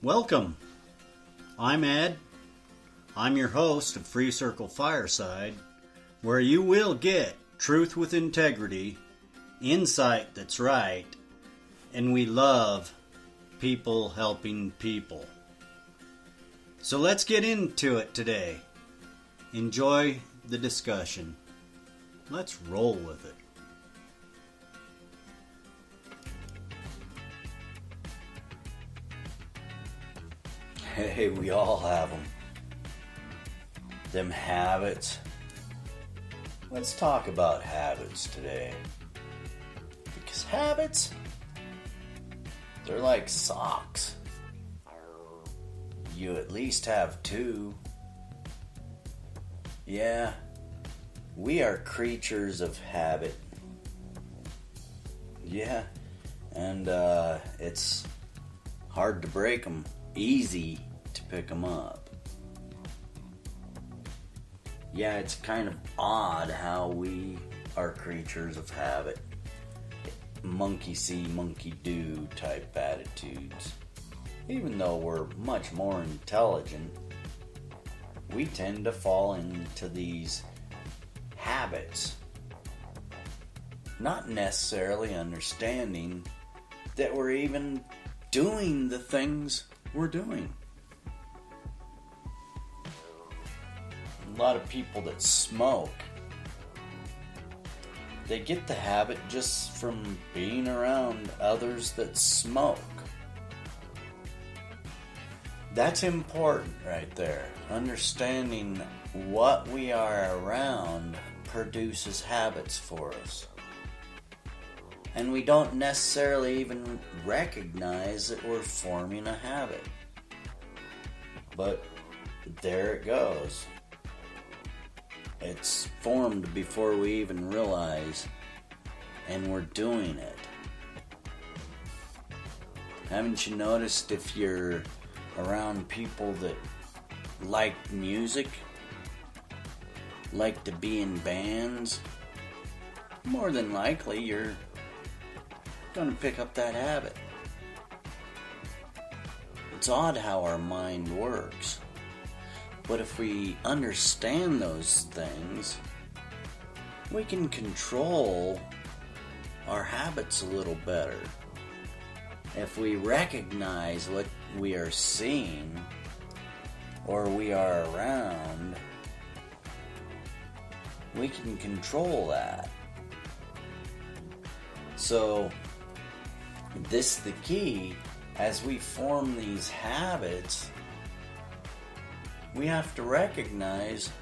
Welcome. I'm Ed. I'm your host of freecircle-fireside, where you will get truth with integrity, insight that's right, and we love people helping people. So let's get into it today. Enjoy the discussion. Let's roll with it. Hey, we all have them. Them habits. Let's talk about habits today. Because habits, they're like socks. You at least have two. Yeah, we are creatures of habit. Yeah, and it's hard to break them. Easy to pick them up. Yeah, it's kind of odd how we are creatures of habit. Monkey see, monkey do type attitudes. Even though we're much more intelligent, we tend to fall into these habits, not necessarily understanding that we're even doing the things we're doing. A lot of people that smoke, they get the habit just from being around others that smoke. That's important right there. Understanding what we are around produces habits for us. And we don't necessarily even recognize that we're forming a habit. But there it goes. It's formed before we even realize, and we're doing it. Haven't you noticed if you're around people that like music, like to be in bands, more than likely you're going to pick up that habit. It's odd how our mind works, but if we understand those things, we can control our habits a little better. If we recognize what we are seeing or we are around, we can control that. So this is the key. As we form these habits, we have to recognize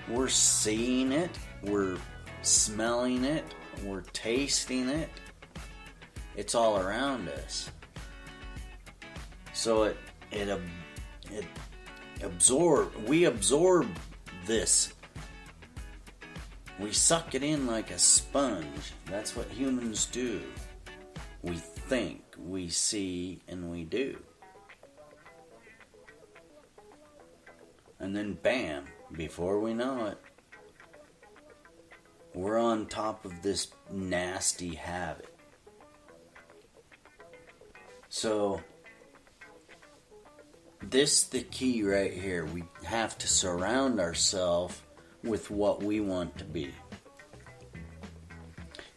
we're seeing it, we're smelling it, we're tasting it. It's all around us. So we absorb this. We suck it in like a sponge. That's what humans do. We think, we see, and we do. And then bam, before we know it, we're on top of this nasty habit. So, this is the key right here. We have to surround ourselves with what we want to be.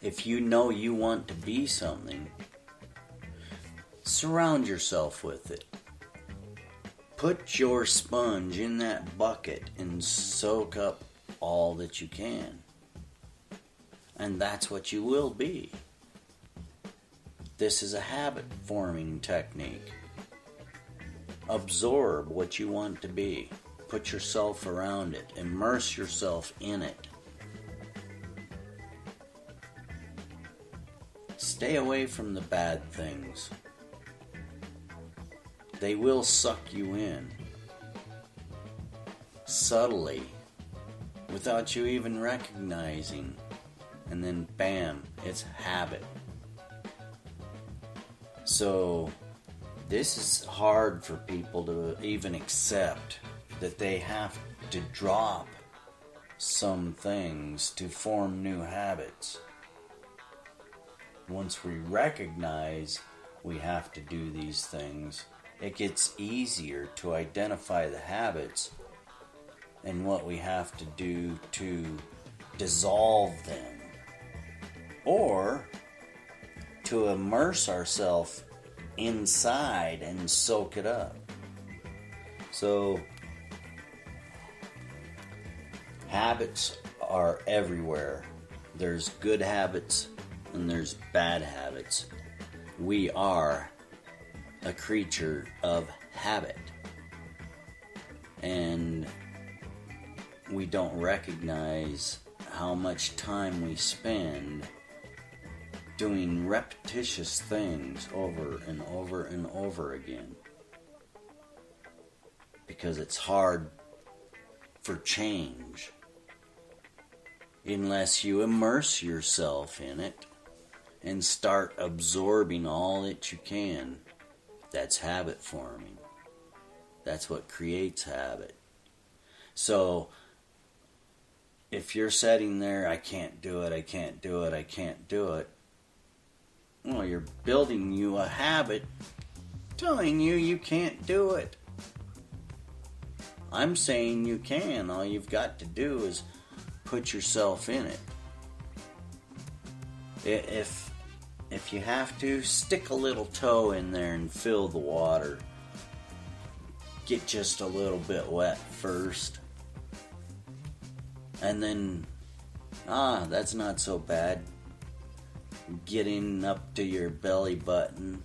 If you know you want to be something, surround yourself with it. Put your sponge in that bucket and soak up all that you can. And that's what you will be. This is a habit forming technique. Absorb what you want to be. Put yourself around it. Immerse yourself in it. Stay away from the bad things. They will suck you in. Subtly. Without you even recognizing. And then bam, it's habit. So, this is hard for people to even accept, that they have to drop some things to form new habits. Once we recognize we have to do these things, it gets easier to identify the habits and what we have to do to dissolve them, or to immerse ourselves inside and soak it up. So, habits are everywhere. There's good habits and there's bad habits. We are a creature of habit. And we don't recognize how much time we spend doing repetitious things over and over and over again. Because it's hard for change unless you immerse yourself in it and start absorbing all that you can. That's habit forming. That's what creates habit. So, if you're sitting there, I can't do it, I can't do it, I can't do it, well, you're building you a habit telling you can't do it. I'm saying you can. All you've got to do is put yourself in it. If you have to, stick a little toe in there and fill the water. Get just a little bit wet first. And then, that's not so bad. Getting up to your belly button.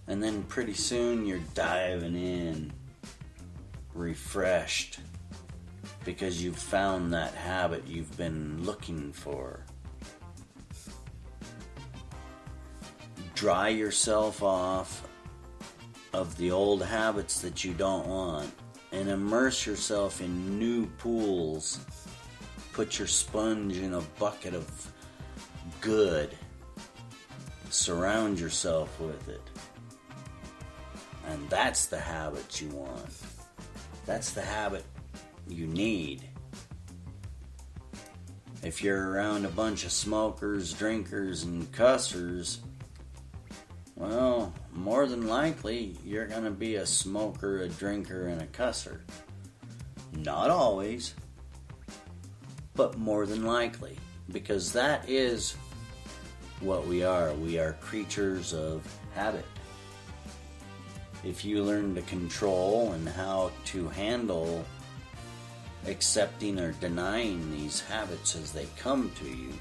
And then pretty soon you're diving in, refreshed, because you've found that habit you've been looking for. Dry yourself off of the old habits that you don't want and immerse yourself in new pools. Put your sponge in a bucket of good. Surround yourself with it. And that's the habit you want. That's the habit you need. If you're around a bunch of smokers, drinkers, and cussers, well, more than likely, you're going to be a smoker, a drinker, and a cusser. Not always, but more than likely. Because that is what we are. We are creatures of habit. If you learn to control and how to handle accepting or denying these habits as they come to you,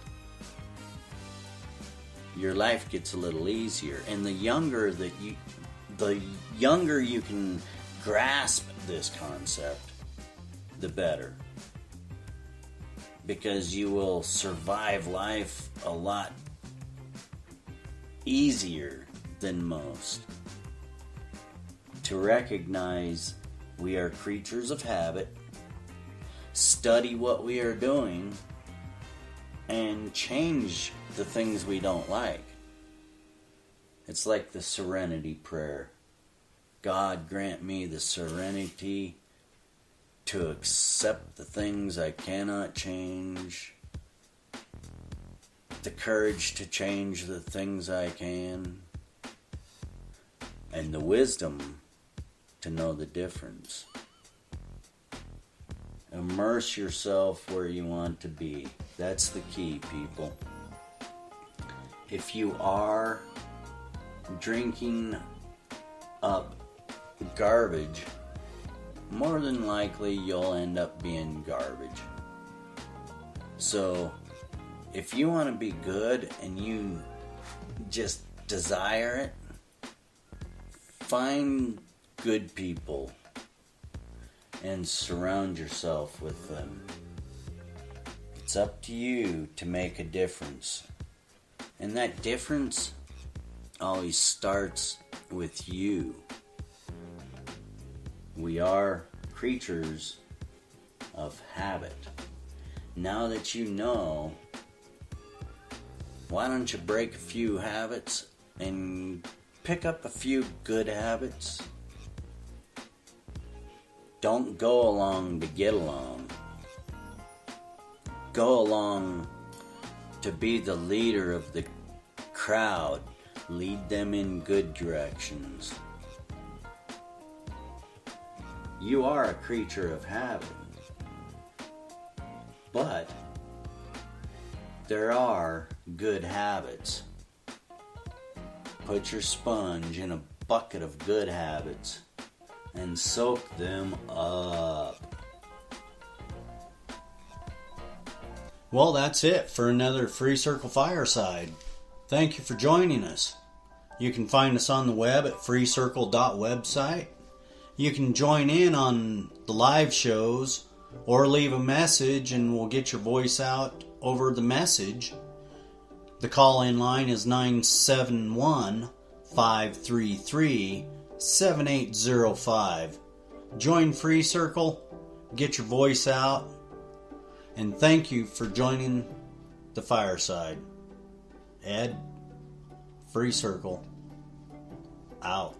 your life gets a little easier. And the younger you can grasp this concept, the better. Because you will survive life a lot easier than most. To recognize we are creatures of habit, study what we are doing, and change the things we don't like. It's like the serenity prayer. God, grant me the serenity to accept the things I cannot change, the courage to change the things I can, and the wisdom to know the difference. Immerse yourself where you want to be. That's the key, people. If you are drinking up garbage, more than likely you'll end up being garbage. So, if you want to be good and you just desire it, find good people and surround yourself with them. It's up to you to make a difference. And that difference always starts with you. We are creatures of habit. Now that you know, why don't you break a few habits and pick up a few good habits? Don't go along to get along. Go along to be the leader of the crowd, Lead them in good directions. You are a creature of habit, but there are good habits. Put your sponge in a bucket of good habits and soak them up. Well, that's it for another Free Circle Fireside. Thank you for joining us. You can find us on the web at freecircle.website. You can join in on the live shows or leave a message and we'll get your voice out over the message. The call-in line is 971-533-7805. Join Free Circle, get your voice out, and thank you for joining the Fireside. Ed, Free Circle, out.